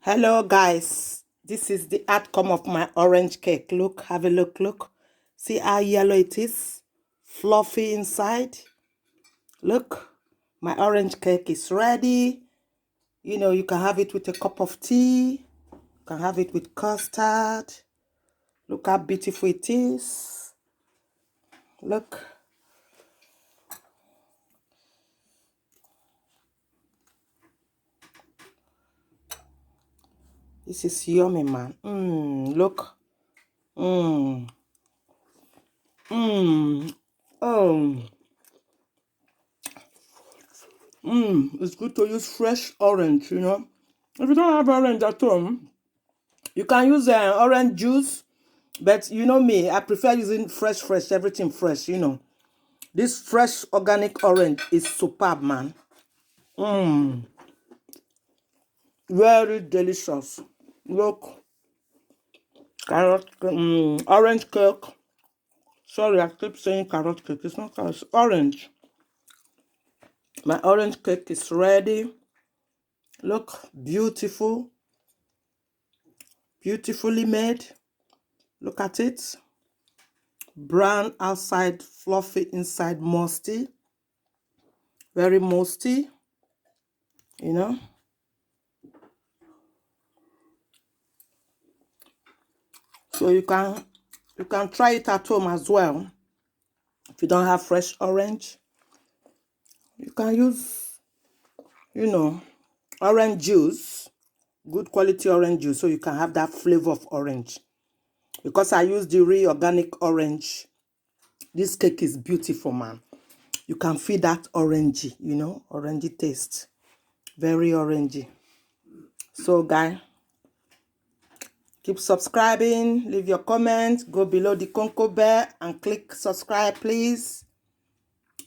Hello guys, this is the outcome of my orange cake. Look, have a look. See how yellow it is? Fluffy inside. Look, my orange cake is ready. You can have it with a cup of tea. You can have it with custard. Look how beautiful it is. Look. This is yummy, man. Look. Oh. It's good to use fresh orange, If you don't have orange at home, you can use orange juice. But you know me, I prefer using fresh, everything fresh, This fresh organic orange is superb, man. Very delicious. Look, carrot, orange cake. Sorry, I keep saying carrot cake. It's not carrot, it's orange. My orange cake is ready. Look, beautiful. Beautifully made. Look at it. Brown outside, fluffy inside, musty. Very musty, So you can try it at home as well. If you don't have fresh orange, you can use, orange juice, good quality orange juice, so you can have that flavor of orange. Because I use the real organic orange, this cake is beautiful, man. You can feel that orangey, orangey taste. Very orangey. So, guys, keep subscribing, leave your comments, go below the Conco Bear and click subscribe, please.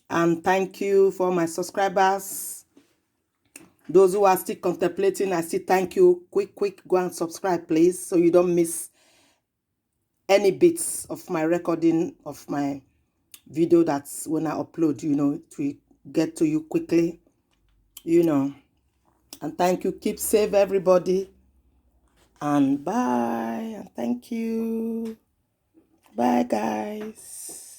And thank you for my subscribers. Those who are still contemplating, I still thank you. Quick, go and subscribe, please, so you don't miss any bits of my recording of my video. That's when I upload, it will get to you quickly, And thank you. Keep safe, everybody. And bye. And thank you. Bye, guys.